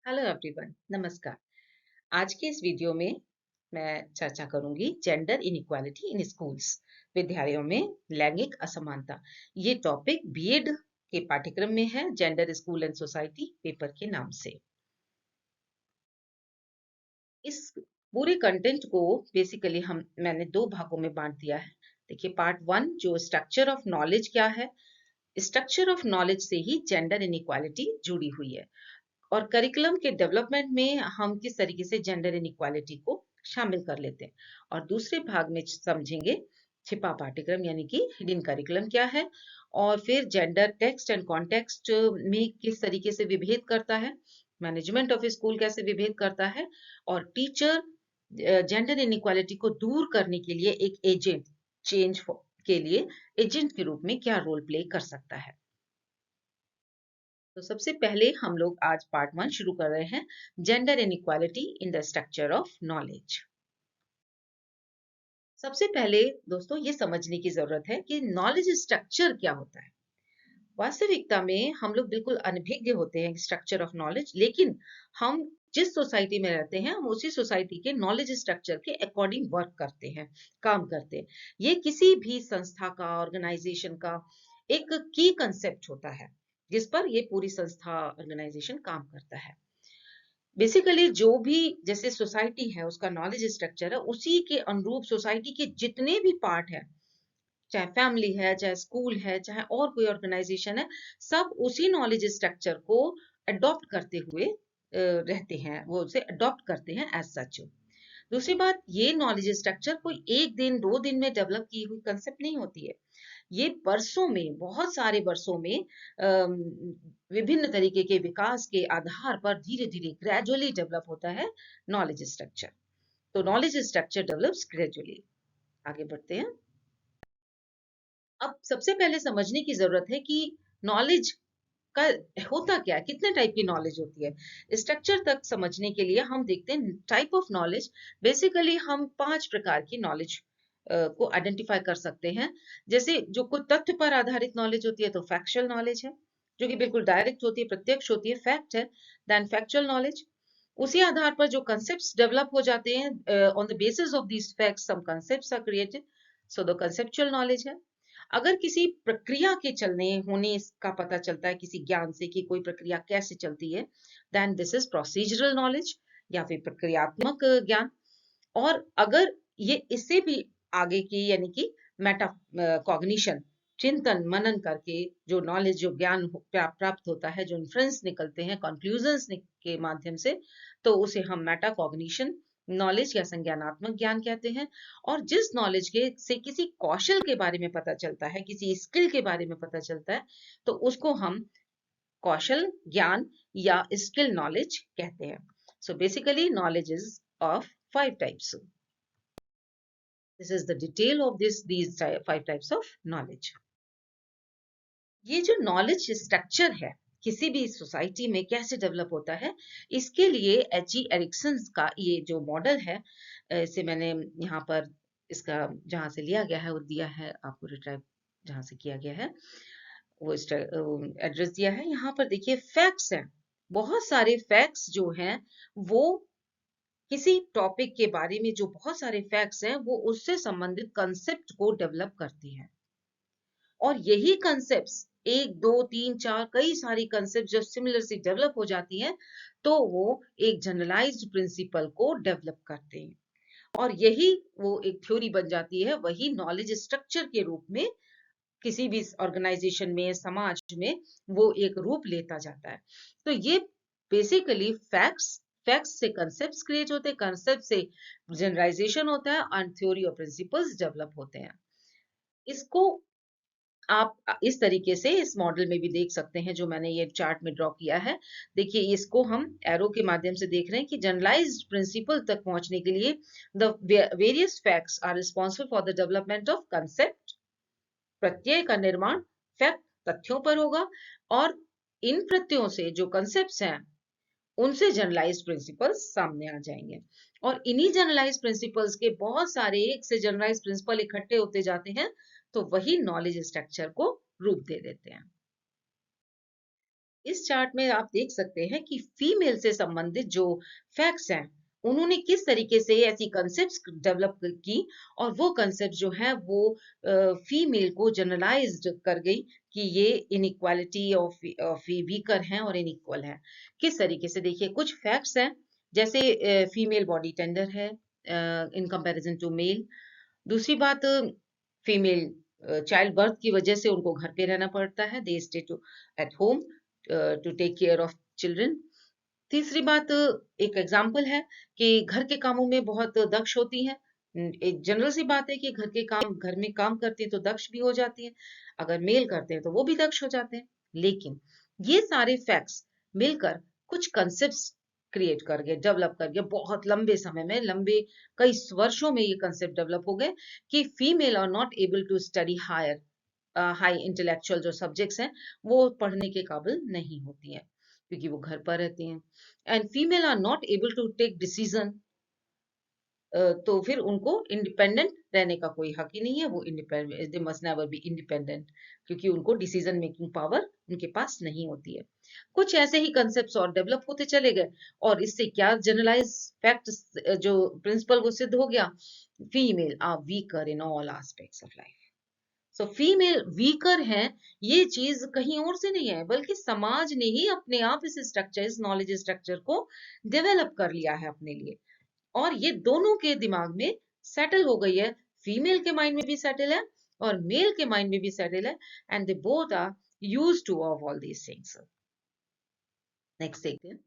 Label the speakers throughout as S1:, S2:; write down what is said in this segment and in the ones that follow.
S1: Hello everyone, नमस्कार। आज के इस वीडियो में मैं चर्चा करूंगी जेंडर इनइक्वालिटी इन स्कूल्स, विद्यालयों में लैंगिक असमानता। ये टॉपिक बीएड के पाठ्यक्रम में है, gender school and society paper के नाम से। इस पूरे कंटेंट को बेसिकली मैंने दो भागों में बांट दिया है। देखिए, पार्ट वन जो स्ट्रक्चर ऑफ नॉलेज क्या है। स्ट्रक्चर ऑफ नॉलेज से ही जेंडर इनइक्वालिटी जुड़ी हुई है और करिकुलम के डेवलपमेंट में हम किस तरीके से जेंडर इनइक्वालिटी को शामिल कर लेते हैं। और दूसरे भाग में समझेंगे छिपा पाठ्यक्रम यानी कि हिडन करिकुलम क्या है, और फिर जेंडर टेक्स्ट एंड कॉन्टेक्स्ट में किस तरीके से विभेद करता है, मैनेजमेंट ऑफ स्कूल कैसे विभेद करता है, और टीचर जेंडर इनइक्वालिटी को दूर करने के लिए एक एजेंट चेंज के लिए एजेंट के रूप में क्या रोल प्ले कर सकता है। तो सबसे पहले हम लोग आज पार्ट वन शुरू कर रहे हैं, gender inequality in the structure of knowledge. सबसे पहले दोस्तों ये समझने की जरूरत है कि नॉलेज स्ट्रक्चर क्या होता है। वास्तविकता में हम लोग बिल्कुल अनभिज्ञ होते हैं स्ट्रक्चर ऑफ नॉलेज, लेकिन हम जिस सोसाइटी में रहते हैं हम उसी सोसाइटी के नॉलेज स्ट्रक्चर के अकॉर्डिंग वर्क करते हैं, काम करते हैं। ये किसी भी संस्था का, ऑर्गेनाइजेशन का एक की कंसेप्ट होता है जिस पर ये पूरी संस्था, ऑर्गेनाइजेशन काम करता है। बेसिकली जो भी जैसे सोसाइटी है उसका नॉलेज स्ट्रक्चर है, उसी के अनुरूप सोसाइटी के जितने भी पार्ट है, चाहे फैमिली है, चाहे स्कूल है, चाहे और कोई ऑर्गेनाइजेशन है, सब उसी नॉलेज स्ट्रक्चर को अडॉप्ट करते हुए रहते हैं, वो उसे अडॉप्ट करते हैं एज सच। दूसरी बात, ये नॉलेज स्ट्रक्चर कोई एक दिन दो दिन में डेवलप की हुई कंसेप्ट नहीं होती है। ये वर्षों में, बहुत सारे वर्षों में विभिन्न तरीके के विकास के आधार पर धीरे धीरे ग्रेजुअली डेवलप होता है नॉलेज स्ट्रक्चर। तो नॉलेज स्ट्रक्चर डेवलप्स ग्रेजुअली। आगे बढ़ते हैं। अब सबसे पहले समझने की जरूरत है कि नॉलेज का होता क्या है, कितने टाइप की नॉलेज होती है। स्ट्रक्चर तक समझने के लिए हम देखते हैं टाइप ऑफ नॉलेज। बेसिकली हम 5 प्रकार की नॉलेज को आइडेंटिफाई कर सकते हैं। जैसे जो कोई तथ्य पर आधारित नॉलेज होती है तो फैक्चुअल नॉलेज है, जो कि बिल्कुल डायरेक्ट होती है, प्रत्यक्ष होती है, फैक्ट है। देन फैक्चुअल नॉलेज, उसी आधार पर जो कंसेप्ट्स डेवलप हो जाते हैं, on the basis of these facts some concepts are created, so the conceptual knowledge है। अगर किसी प्रक्रिया के चलने होने का पता चलता है किसी ज्ञान से कि कोई प्रक्रिया कैसे चलती है, then this is procedural knowledge या फिर प्रक्रियात्मक ज्ञान। और अगर ये इससे भी आगे की यानी कि मेटा कॉग्निशन, चिंतन मनन करके जो नॉलेज, जो ज्ञान प्राप्त होता है, जो इन्फ्रेंस निकलते हैं कंक्लूजन्स के माध्यम से, तो उसे हम मेटा कॉग्निशन नॉलेज या संज्ञानात्मक ज्ञान कहते हैं। और जिस नॉलेज के से किसी कौशल के बारे में पता चलता है, किसी स्किल के बारे में पता चलता है, तो उसको हम कौशल ज्ञान या स्किल नॉलेज कहते हैं। So basically knowledge is of 5 types. This is the detail of these 5 types of knowledge. ये जो नॉलेज स्ट्रक्चर है किसी भी सोसाइटी में कैसे डेवलप होता है, इसके लिए H.E. एरिक्सन का ये जो मॉडल है, इसे मैंने यहाँ पर इसका जहाँ से लिया गया है वो दिया है आपको, रिट्राइव जहाँ से किया गया है वो एड्रेस दिया है। यहाँ पर देखिए फैक्ट्स हैं, बहुत सारे फैक्ट्स जो हैं वो किसी टॉपिक के बारे में, जो बहुत सारे फैक्ट्स हैं वो उससे संबंधित कंसेप्ट को डेवलप करती हैं। और यही कंसेप्ट्स एक दो तीन चार कई सारी कंसेप्ट जब सिमिलर से डेवलप हो जाती हैं तो वो एक जनरलाइज्ड प्रिंसिपल को डेवलप करते हैं, और यही वो एक थ्योरी बन जाती है, वही नॉलेज स्ट्रक्चर के रूप में किसी भी ऑर्गेनाइजेशन में, समाज में वो एक रूप लेता जाता है। तो ये बेसिकली फैक्ट्स, फैक्ट्स से कंसेप्ट्स क्रिएट होते हैं, कंसेप्ट से जनरलाइजेशन होता है और थ्योरी और प्रिंसिपल्स डेवलप होते हैं। इसको आप इस तरीके से इस मॉडल में भी देख सकते हैं जो मैंने ये चार्ट में ड्रॉ किया है। देखिए इसको हम एरो के माध्यम से देख रहे हैं कि जनरलाइज्ड प्रिंसिपल तक पहुंचने के लिए the various facts are responsible for the development of concept. प्रत्यय का निर्माण फैक्ट, तथ्यों पर होगा, और इन प्रत्ययों से जो कंसेप्ट्स हैं उनसे जनरलाइज्ड प्रिंसिपल्स सामने आ जाएंगे। और इन्हीं जनरलाइज्ड प्रिंसिपल्स के बहुत सारे एक से जनरलाइज्ड प्रिंसिपल इकट्ठे होते जाते हैं, तो वही नॉलेज स्ट्रक्चर को रूप दे देते हैं। इस चार्ट में आप देख सकते हैं कि फीमेल से संबंधित जो फैक्ट्स हैं, उन्होंने किस तरीके से ऐसी कंसेप्ट्स डेवलप की, और वो कंसेप्ट जो है वो फीमेल को जनरलाइज्ड कर गई कि ये इनइक्वालिटी ऑफ वीकर हैं और इनइक्वल है। किस तरीके से, देखिए कुछ फैक्ट्स हैं, जैसे फीमेल बॉडी टेंडर है इन कंपैरिजन टू मेल। दूसरी बात, फीमेल चाइल्ड बर्थ की वजह से उनको घर पे रहना पड़ता है, they stay to at home to take care of children. तीसरी बात, एक एग्जाम्पल है कि घर के कामों में बहुत दक्ष होती हैं। एक जनरल सी बात है कि घर में काम करती हैं तो दक्ष भी हो जाती हैं, अगर मेल करते हैं तो वो भी दक्ष हो जाते हैं। लेकिन ये सारे फैक्ट्स मिलकर कुछ कंसेप्ट्स क्रिएट कर गए, डेवलप कर गए, बहुत लंबे समय में, लंबे कई वर्षों में ये कंसेप्ट डेवलप हो गए कि female are not able to study higher high intellectual जो सब्जेक्ट्स हैं वो पढ़ने के काबिल नहीं होती हैं, क्योंकि वो घर पर रहती हैं। And female are not able to take decision, तो फिर उनको इंडिपेंडेंट रहने का कोई हक ही नहीं है, वो independent, they must never be independent, क्योंकि उनको डिसीजन मेकिंग पावर उनके पास नहीं होती है। कुछ ऐसे ही कंसेप्ट्स और डेवलप होते चले गए, और इससे क्या जनरलाइज फैक्ट जो प्रिंसिपल वो सिद्ध हो गया, female are weaker in all aspects of life. So female weaker हैं, ये चीज कहीं और से नहीं है, बल्कि समाज ने ही अपने आप इस स्ट्रक्चर, इस नॉलेज स्ट्रक्चर को डेवलप कर लिया है अपने लिए, और ये दोनों के दिमाग में सेटल हो गई है। फीमेल के माइंड में भी सेटल है और मेल के माइंड में भी सेटल है, and they both are used to of all these things. Next देखते हैं,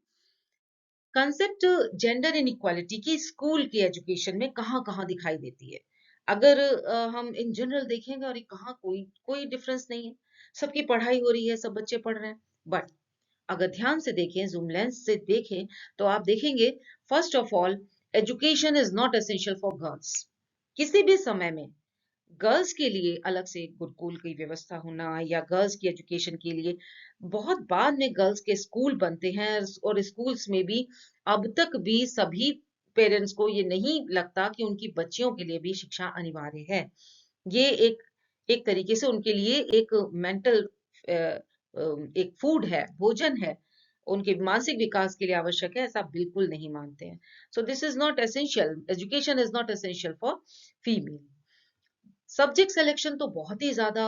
S1: कंसेप्ट जेंडर इनइक्वालिटी की स्कूल की एजुकेशन में कहाँ कहाँ दिखाई देती है। अगर हम इन जनरल देखेंगे, और कहाँ कोई कोई डिफरेंस नहीं है, सबकी पढ़ाई हो रही है, सब बच्चे पढ़ रहे हैं, बट अगर ध्यान से देखें, जूम लेंस से देखें, तो आप देखेंगे, first of all, education is not essential for girls. किसी भी समय में गर्ल्स के लिए अलग से गुरुकुल की व्यवस्था होना, या गर्ल्स की एजुकेशन के लिए बहुत बाद में गर्ल्स के स्कूल बनते हैं, और स्कूल्स में भी अब तक भी सभी पेरेंट्स को ये नहीं लगता कि उनकी बच्चियों के लिए भी शिक्षा अनिवार्य है। ये एक तरीके से उनके लिए एक मेंटल, एक फूड है, भोजन है, उनके मानसिक विकास के लिए आवश्यक है, ऐसा बिल्कुल नहीं मानते हैं। So this is not essential, education is not essential for female. Subject selection तो बहुत ही ज्यादा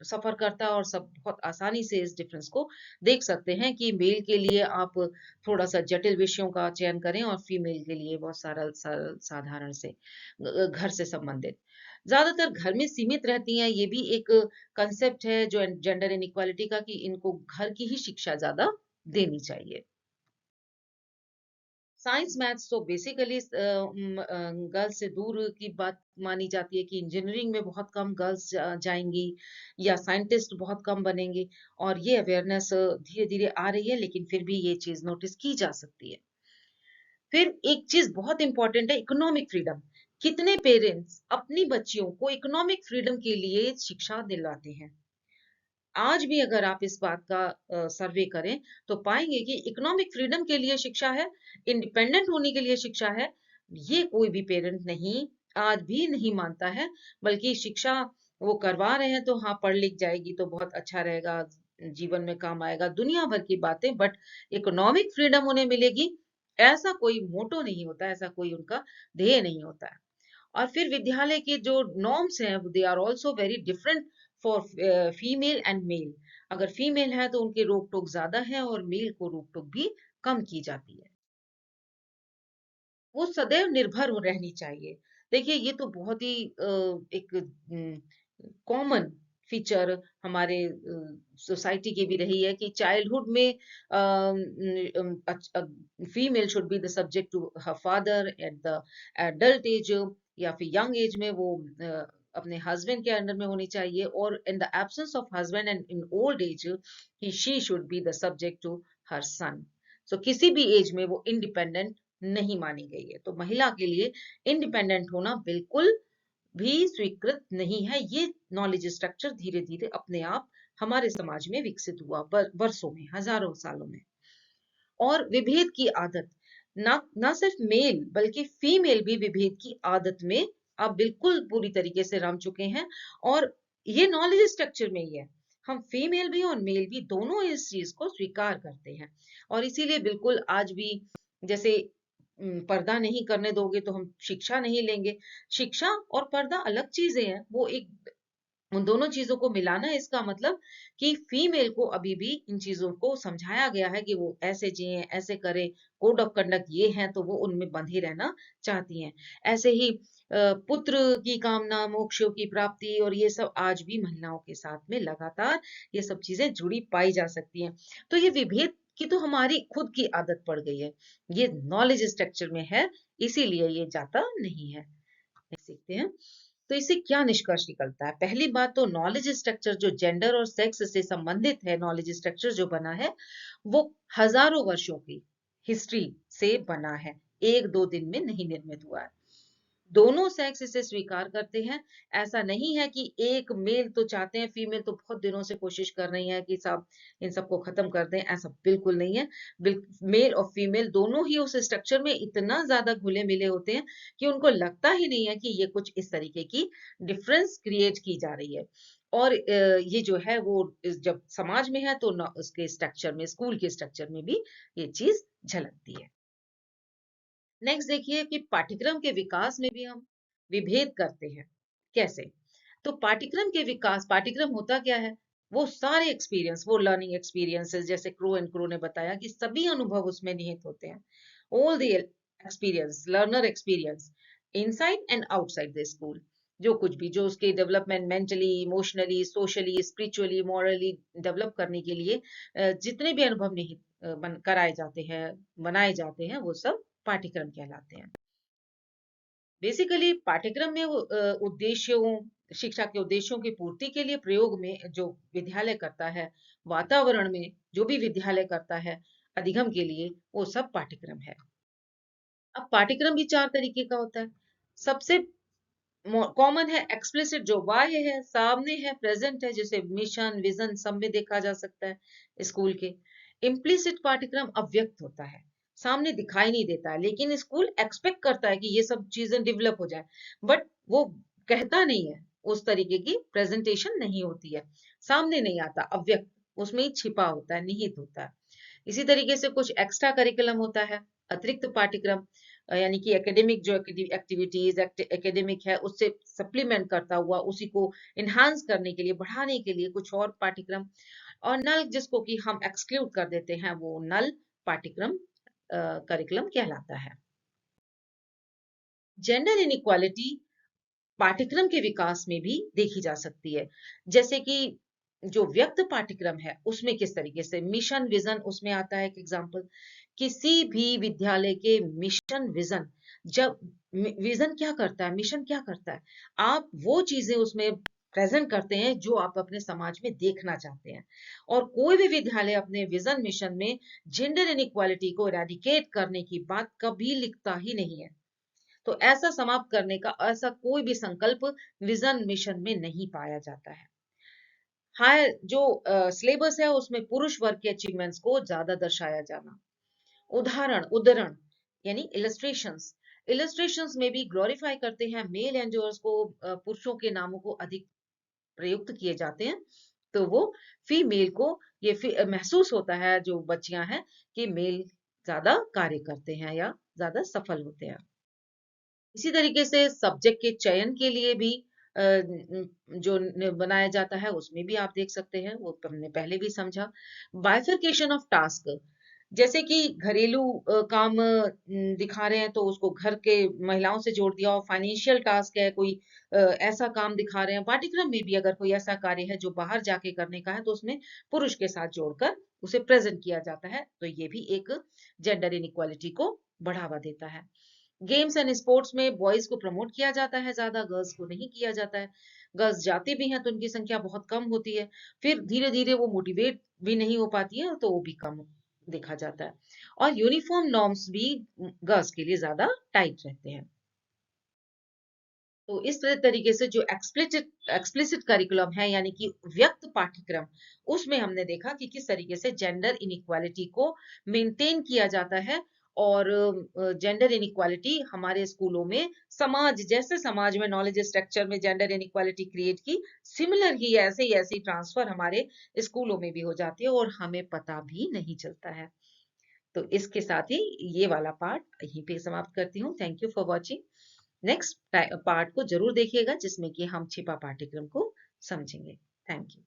S1: सफर करता है, और सब बहुत आसानी से इस डिफरेंस को देख सकते हैं कि मेल के लिए आप थोड़ा सा जटिल विषयों का चयन करें, और फीमेल के लिए बहुत सरल सरल साधारण से घर से संबंधित, ज्यादातर घर में सीमित रहती हैं। ये भी एक कंसेप्ट है जो जेंडर इनइक्वालिटी का, कि इनको घर की ही शिक्षा ज्यादा देनी चाहिए। साइंस मैथ्स तो बेसिकली गर्ल्स से दूर की बात मानी जाती है, कि इंजीनियरिंग में बहुत कम गर्ल्स जाएंगी, या साइंटिस्ट बहुत कम बनेंगे, और ये अवेयरनेस धीरे धीरे आ रही है, लेकिन फिर भी ये चीज नोटिस की जा सकती है। फिर एक चीज बहुत इंपॉर्टेंट है, इकोनॉमिक फ्रीडम। कितने पेरेंट्स अपनी बच्चियों को इकोनॉमिक फ्रीडम के लिए शिक्षा दिलाते हैं। आज भी अगर आप इस बात का सर्वे करें, तो पाएंगे कि इकोनॉमिक फ्रीडम के लिए शिक्षा है, इंडिपेंडेंट होने के लिए शिक्षा है, ये कोई भी पेरेंट नहीं, आज भी नहीं मानता है। बल्कि शिक्षा वो करवा रहे हैं, तो हाँ पढ़ लिख जाएगी तो बहुत अच्छा रहेगा, जीवन में काम आएगा, दुनिया भर की बातें, बट इकोनॉमिक फ्रीडम उन्हें मिलेगी, ऐसा कोई मोटो नहीं होता, ऐसा कोई उनका ध्येय नहीं होता है। और फिर विद्यालय के जो नॉर्म्स हैं, they are also very different for female and male. अगर फीमेल है तो उनके रोक टोक ज्यादा है, और मेल को रोक टोक भी कम की जाती है। वो सदैव निर्भर रहनी चाहिए। देखिए ये तो बहुत ही एक कॉमन फीचर हमारे सोसाइटी की भी रही है, कि चाइल्डहुड में female should be the subject to her father, at the adult age या फिर यंग एज में वो अपने हस्बैंड के अंडर में होनी चाहिए, और in the absence of husband and in old age he she should be the subject to her son. So किसी भी एज में वो इंडिपेंडेंट नहीं मानी गई है, तो महिला के लिए इंडिपेंडेंट होना बिल्कुल भी स्वीकृत नहीं है। ये नॉलेज स्ट्रक्चर धीरे धीरे अपने आप हमारे समाज में विकसित हुआ, वर्षों में, हजारों सालों में। और विभेद की आदत, ना सिर्फ मेल बल्कि फीमेल भी विभेद की आदत में अब बिल्कुल पूरी तरीके से रम चुके हैं, और ये नॉलेज स्ट्रक्चर में ही है। हम फीमेल भी और मेल भी दोनों इस चीज को स्वीकार करते हैं। और इसीलिए बिल्कुल आज भी जैसे पर्दा नहीं करने दोगे तो हम शिक्षा नहीं लेंगे। शिक्षा और पर्दा अलग चीजें हैं, वो एक उन दोनों चीजों को मिलाना है। इसका मतलब कि फीमेल को अभी भी इन चीजों को समझाया गया है कि वो ऐसे जिए, ऐसे करे, कोड ऑफ कंडक्ट ये हैं, तो वो उनमें बंधी रहना चाहती हैं। ऐसे ही पुत्र की कामना, मोक्षों की प्राप्ति, और ये सब आज भी महिलाओं के साथ में लगातार ये सब चीजें जुड़ी पाई जा सकती हैं। तो ये विभेद की तो हमारी खुद की आदत पड़ गई है, ये नॉलेज स्ट्रक्चर में है, इसीलिए ये जाता नहीं है। सीखते हैं। तो इससे क्या निष्कर्ष निकलता है? पहली बात तो नॉलेज स्ट्रक्चर जो जेंडर और सेक्स से संबंधित है, नॉलेज स्ट्रक्चर जो बना है वो हजारों वर्षों की हिस्ट्री से बना है, एक दो दिन में नहीं निर्मित हुआ है। दोनों सेक्स इसे स्वीकार करते हैं। ऐसा नहीं है कि एक मेल तो चाहते हैं, फीमेल तो बहुत दिनों से कोशिश कर रही है कि सब इन सबको खत्म कर दें, ऐसा बिल्कुल नहीं है। मेल और फीमेल दोनों ही उस स्ट्रक्चर में इतना ज्यादा घुले मिले होते हैं कि उनको लगता ही नहीं है कि ये कुछ इस तरीके की डिफरेंस क्रिएट की जा रही है। और ये जो है वो जब समाज में है तो उसके स्ट्रक्चर में, स्कूल के स्ट्रक्चर में भी ये चीज झलकती है। नेक्स्ट देखिए कि पाठ्यक्रम के विकास में भी हम विभेद करते हैं। कैसे? तो पाठ्यक्रम के विकास, पाठ्यक्रम होता क्या है? वो सारे एक्सपीरियंस, वो लर्निंग एक्सपीरियंसेस, जैसे क्रो एंड क्रो ने बताया कि सभी अनुभव उसमें निहित होते हैं। All the experience, learner experience, inside and outside the school. जो कुछ भी, जो उसके development mentally, emotionally, socially, spiritually, morally develop करने के लिए जितने भी अनुभव निहित कराए जाते हैं, बनाए जाते हैं, वो सब पाठ्यक्रम कहलाते हैं। बेसिकली पाठ्यक्रम में उद्देश्यों, शिक्षा के उद्देश्यों की पूर्ति के लिए प्रयोग में जो विद्यालय करता है, वातावरण में जो भी विद्यालय करता है अधिगम के लिए, वो सब पाठ्यक्रम है। अब पाठ्यक्रम भी चार तरीके का होता है। सबसे कॉमन है एक्सप्लिसिट, जो बाह्य है, सामने है, प्रेजेंट है, जैसे मिशन, विजन सब में देखा जा सकता है स्कूल के। इम्प्लिसिट पाठ्यक्रम अव्यक्त होता है, सामने दिखाई नहीं देता है, लेकिन स्कूल एक्सपेक्ट करता है कि ये सब चीजें डेवलप हो जाए, बट वो कहता नहीं है, उस तरीके की प्रेजेंटेशन नहीं होती है, सामने नहीं आता, अव्यक्त, उसमें ही छिपा होता है, निहित होता है। इसी तरीके से कुछ एक्स्ट्रा करिकुलम होता है, अतिरिक्त पाठ्यक्रम, यानी कि एकेडमिक जो एक्टिविटीज एकेडमिक है उससे सप्लीमेंट करता हुआ, उसी को इनहांस करने के लिए, बढ़ाने के लिए कुछ और पाठ्यक्रम। और नल, जिसको कि हम एक्सक्लूड कर देते हैं, वो नल पाठ्यक्रम करिकुलम कहलाता है। जेंडर इनइक्वालिटी पाठ्यक्रम के विकास में भी देखी जा सकती है। जैसे कि जो व्यक्त पाठ्यक्रम है उसमें किस तरीके से मिशन विजन उसमें आता है। एक एग्जांपल, किसी भी विद्यालय के मिशन विजन, जब विजन क्या करता है, मिशन क्या करता है, आप वो चीजें उसमें प्रेजेंट करते हैं जो आप अपने समाज में देखना चाहते हैं। और कोई भी विद्यालय अपने विजन मिशन में जेंडर इनइक्वालिटी को एराडिकेट करने की बात कभी लिखता ही नहीं है। तो ऐसा समाप्त करने का ऐसा कोई भी संकल्प विजन मिशन में नहीं पाया जाता है। हायर जो सिलेबस है उसमें पुरुष वर्ग के अचीवमेंट्स को ज्यादा दर्शाया जाना, उदाहरण, उद्धरण, यानी इलस्ट्रेशंस, इलस्ट्रेशंस में भी ग्लोरीफाई करते हैं मेल एंजर्स को, पुरुषों के नामों को अधिक प्रयुक्त किए जाते हैं। तो वो फीमेल को ये महसूस होता है, जो बच्चियां हैं, कि मेल ज्यादा कार्य करते हैं या ज्यादा सफल होते हैं। इसी तरीके से सब्जेक्ट के चयन के लिए भी जो बनाया जाता है उसमें भी आप देख सकते हैं, वो हमने पहले भी समझा। बाइफरकेशन ऑफ टास्क, जैसे कि घरेलू काम दिखा रहे हैं तो उसको घर के महिलाओं से जोड़ दिया, और फाइनेंशियल टास्क है कोई, ऐसा काम दिखा रहे हैं पाठ्यक्रम में भी, अगर कोई ऐसा कार्य है जो बाहर जाके करने का है तो उसमें पुरुष के साथ जोड़कर उसे प्रेजेंट किया जाता है। तो ये भी एक जेंडर इनइक्वालिटी को बढ़ावा देता है। गेम्स एंड स्पोर्ट्स में बॉयज को प्रमोट किया जाता है ज्यादा, गर्ल्स को नहीं किया जाता है। गर्ल्स जाती भी हैं तो उनकी संख्या बहुत कम होती है, फिर धीरे धीरे वो मोटिवेट भी नहीं हो पाती है तो वो भी कम देखा जाता है। और यूनिफॉर्म नॉर्म्स भी गर्ल्स के लिए ज्यादा टाइट रहते हैं। तो इस तरीके से जो एक्सप्लिसिट करिकुलम है, यानी कि व्यक्त पाठ्यक्रम, उसमें हमने देखा कि किस तरीके से जेंडर इनइक्वालिटी को मेंटेन किया जाता है और जेंडर इनइक्वालिटी हमारे स्कूलों में, समाज जैसे समाज में नॉलेज स्ट्रक्चर में जेंडर इनइक्वालिटी क्रिएट की, सिमिलर ही ऐसे ही ट्रांसफर हमारे स्कूलों में भी हो जाती है और हमें पता भी नहीं चलता है। तो इसके साथ ही ये वाला पार्ट यहीं पे समाप्त करती हूँ। Thank you for watching. Next part को जरूर देखिएगा जिसमें कि हम छिपा पाठ्यक्रम को समझेंगे। Thank you.